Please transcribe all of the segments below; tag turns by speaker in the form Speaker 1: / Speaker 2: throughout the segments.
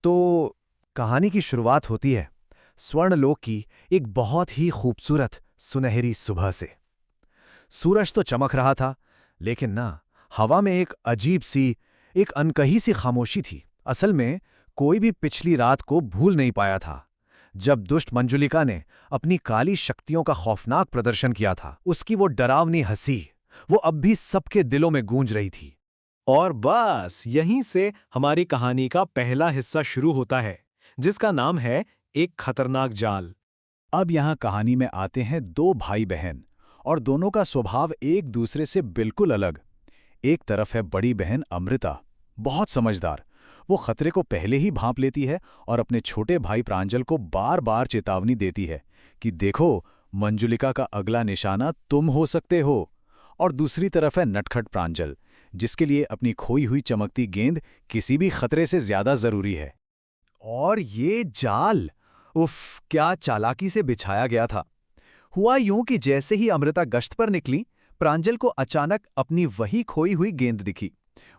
Speaker 1: तो कहानी की शुरुआत होती है स्वर्णलोक की एक बहुत ही खूबसूरत सुनहरी सुबह से। सूरज तो चमक रहा था, लेकिन ना, हवा में एक अजीब सी, एक अनकही सी खामोशी थी। असल में कोई भी पिछली रात को भूल नहीं पाया था जब दुष्ट मंजुलिका ने अपनी काली शक्तियों का खौफनाक प्रदर्शन किया था। उसकी वो डरावनी हंसी, वो अब भी सबके दिलों में गूंज रही थी।
Speaker 2: और बस यहीं से हमारी कहानी का पहला हिस्सा शुरू होता है, जिसका नाम है एक खतरनाक जाल।
Speaker 3: अब यहाँ कहानी में आते हैं दो भाई बहन, और दोनों का स्वभाव एक दूसरे से बिल्कुल अलग। एक तरफ है बड़ी बहन अमृता, बहुत समझदार। वो खतरे को पहले ही भांप लेती है और अपने छोटे भाई प्रांजल को बार बार चेतावनी देती है कि देखो, मंजुलिका का अगला निशाना तुम हो सकते हो। और दूसरी तरफ है नटखट प्रांजल, जिसके लिए अपनी खोई हुई चमकती गेंद किसी भी खतरे से ज्यादा जरूरी है।
Speaker 1: और ये जाल, उफ, क्या चालाकी से बिछाया गया था। हुआ यूं कि जैसे ही अमृता गश्त पर निकली, प्रांजल को अचानक अपनी वही खोई हुई गेंद दिखी।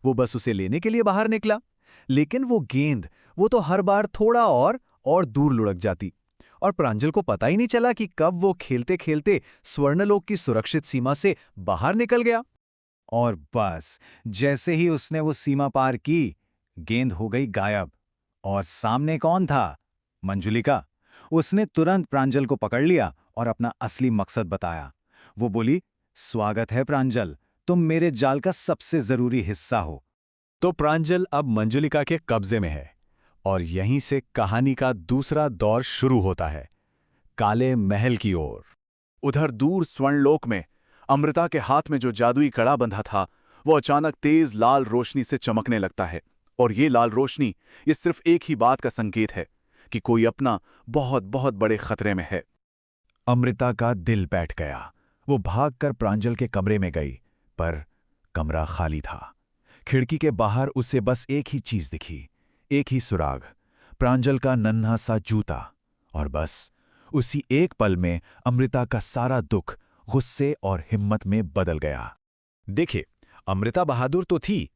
Speaker 1: वो बस उसे लेने के लिए बाहर निकला, लेकिन वो गेंद, वो तो हर बार थोड़ा और दूर लुढ़क जाती। और प्रांजल को पता ही नहीं चला कि कब वो खेलते खेलते स्वर्णलोक की सुरक्षित सीमा से बाहर निकल गया।
Speaker 3: और बस जैसे ही उसने वो सीमा पार की, गेंद हो गई गायब। और सामने कौन था? मंजुलिका। उसने तुरंत प्रांजल को पकड़ लिया और अपना असली मकसद बताया। वो बोली, स्वागत है प्रांजल, तुम मेरे जाल का सबसे जरूरी हिस्सा हो।
Speaker 2: तो प्रांजल अब मंजुलिका के कब्जे में है,
Speaker 3: और यहीं से कहानी का दूसरा दौर शुरू होता है, काले महल की ओर।
Speaker 4: उधर दूर स्वर्णलोक में अमृता के हाथ में जो जादुई कड़ा बंधा था, वो अचानक तेज लाल रोशनी से चमकने लगता है। और ये लाल रोशनी, ये सिर्फ एक ही बात का संकेत है कि कोई अपना बहुत बहुत बड़े खतरे में है।
Speaker 3: अमृता का दिल बैठ गया। वो भागकर प्रांजल के कमरे में गई, पर कमरा खाली था। खिड़की के बाहर उसे बस एक ही चीज दिखी, एक ही सुराग, प्रांजल का नन्हा सा जूता। और बस उसी एक पल में अमृता का सारा दुख गुस्से और हिम्मत में बदल गया। देखिए, अमृता बहादुर तो थी,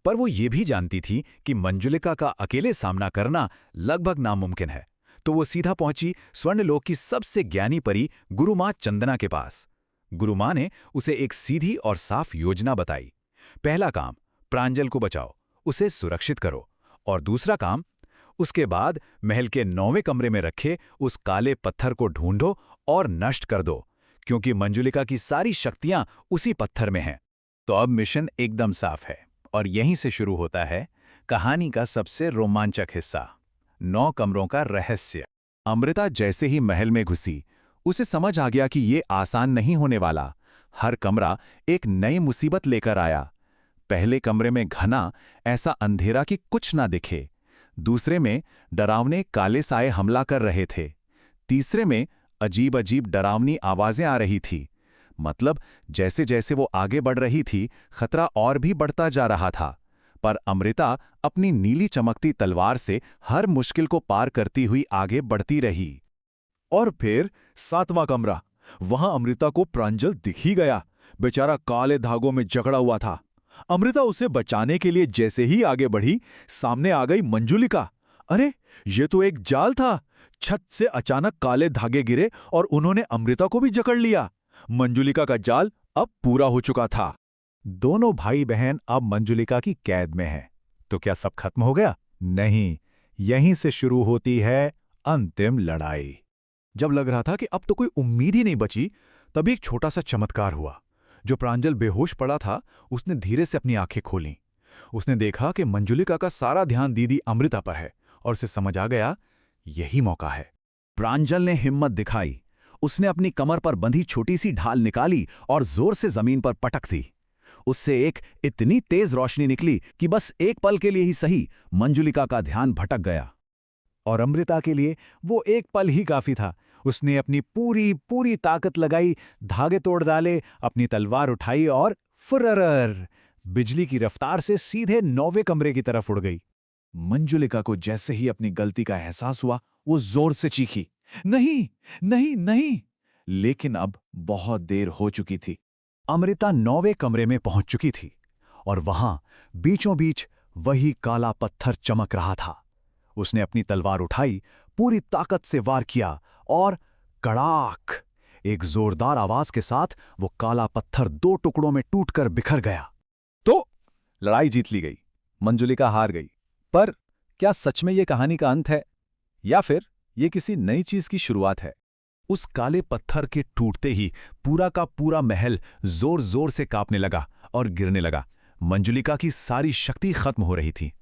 Speaker 3: पर वो ये भी जानती थी कि मंजुलिका का अकेले सामना करना लगभग नामुमकिन है। तो वो सीधा पहुंची स्वर्णलोक की सबसे ज्ञानी परी गुरुमाँ चंदना के पास। गुरुमाँ ने उसे एक सीधी और साफ योजना बताई। पहला काम, प्रांजल को बचाओ, उसे सुरक्षित करो। और दूसरा काम, उसके बाद महल के 9वें कमरे में रखे उस काले पत्थर को ढूंढो और नष्ट कर दो, क्योंकि मंजुलिका की सारी शक्तियां उसी पत्थर में हैं। तो अब मिशन एकदम साफ है, और यहीं से शुरू होता है कहानी का सबसे रोमांचक हिस्सा, 9 कमरों का रहस्य। अमृता जैसे ही महल में घुसी, उसे समझ आ गया कि ये आसान नहीं होने वाला। हर कमरा एक नई मुसीबत लेकर आया। पहले कमरे में घना ऐसा अंधेरा कि कुछ ना दिखे। दूसरे में डरावने काले साए हमला कर रहे थे। तीसरे में अजीब अजीब डरावनी आवाजें आ रही थी। मतलब जैसे जैसे वो आगे बढ़ रही थी, खतरा और भी बढ़ता जा रहा था। पर अमृता अपनी नीली चमकती तलवार से हर मुश्किल को पार करती हुई आगे बढ़ती रही। और फिर 7वां कमरा, वहां अमृता को प्रांजल दिख ही गया। बेचारा काले धागों में जकड़ा हुआ था। अमृता उसे बचाने के लिए जैसे ही आगे बढ़ी, सामने आ गई मंजुलिका। अरे, ये तो एक जाल था। छत से अचानक काले धागे गिरे और उन्होंने अमृता को भी जकड़ लिया। मंजुलिका का जाल अब पूरा हो चुका था। दोनों भाई बहन अब मंजुलिका की कैद में हैं। तो क्या सब खत्म हो गया? नहीं, यहीं से शुरू होती है अंतिम लड़ाई। जब लग रहा था कि अब तो कोई उम्मीद ही नहीं बची, तभी एक छोटा सा चमत्कार हुआ। जो प्रांजल बेहोश पड़ा था, उसने धीरे से अपनी आंखें खोलीं। उसने देखा कि मंजुलिका का सारा ध्यान दीदी अमृता पर है, और उसे समझ आ गया, यही मौका है। प्रांजल ने हिम्मत दिखाई। उसने अपनी कमर पर बंधी छोटी सी ढाल निकाली और जोर से जमीन पर पटक दी। उससे एक इतनी तेज रोशनी निकली कि बस एक पल के लिए ही सही, मंजुलिका का ध्यान भटक गया। और अमृता के लिए वो एक पल ही काफी था। उसने अपनी पूरी पूरी ताकत लगाई, धागे तोड़ डाले, अपनी तलवार उठाई और फुर्रर, बिजली की रफ्तार से सीधे 9वें कमरे की तरफ उड़ गई। मंजुलिका को जैसे ही अपनी गलती का एहसास हुआ, वो जोर से चीखी, नहीं, नहीं, नहीं। लेकिन अब बहुत देर हो चुकी थी। अमृता 9वें कमरे में पहुंच चुकी थी, और वहां बीचों बीच वही काला पत्थर चमक रहा था।
Speaker 1: उसने अपनी तलवार उठाई, पूरी ताकत से वार किया और कड़ाक! एक जोरदार आवाज के साथ वो काला पत्थर 2 टुकड़ों में टूटकर बिखर गया।
Speaker 3: तो लड़ाई जीत ली गई, मंजुलिका हार गई। पर क्या सच में ये कहानी का अंत है, या फिर ये किसी नई चीज की शुरुआत है?
Speaker 1: उस काले पत्थर के टूटते ही पूरा का पूरा महल जोर जोर से कांपने लगा और गिरने लगा। मंजुलिका की सारी शक्ति खत्म हो रही थी।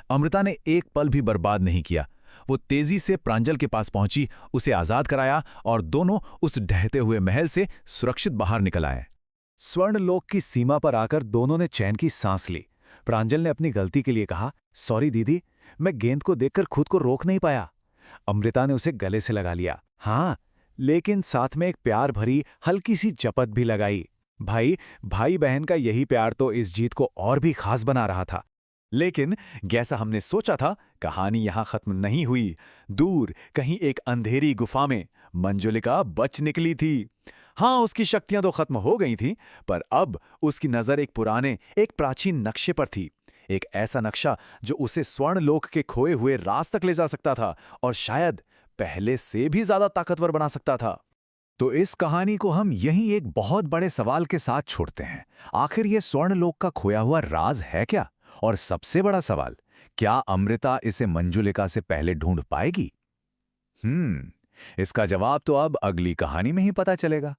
Speaker 1: अमृता ने एक पल भी बर्बाद नहीं किया। वो तेजी से प्रांजल के पास पहुंची, उसे आजाद कराया और दोनों उस ढहते हुए महल से सुरक्षित बाहर निकल आए। स्वर्णलोक की सीमा पर आकर दोनों ने चैन की सांस ली। प्रांजल ने अपनी गलती के लिए कहा, सॉरी दीदी, मैं गेंद को देखकर खुद को रोक नहीं पाया। अमृता ने उसे गले से लगा लिया, हाँ, लेकिन साथ में एक प्यार भरी हल्की सी चपत भी लगाई। भाई बहन का यही प्यार तो इस जीत को और भी खास बना रहा था।
Speaker 3: लेकिन जैसा हमने सोचा था, कहानी यहां खत्म नहीं हुई। दूर कहीं एक अंधेरी गुफा में मंजुलिका बच निकली थी। हाँ, उसकी शक्तियां तो खत्म हो गई थीं, पर अब उसकी नजर एक पुराने, एक प्राचीन नक्शे पर थी। एक ऐसा नक्शा जो उसे स्वर्णलोक के खोए हुए राज तक ले जा सकता था और शायद पहले से भी ज्यादा ताकतवर बना सकता था।
Speaker 1: तो इस कहानी को हम यहीं एक बहुत बड़े सवाल के साथ छोड़ते हैं। आखिर ये स्वर्णलोक का खोया हुआ राज है क्या? और सबसे बड़ा सवाल, क्या अमृता इसे मंजुलिका से पहले ढूंढ पाएगी? इसका जवाब तो अब अगली कहानी में ही पता चलेगा।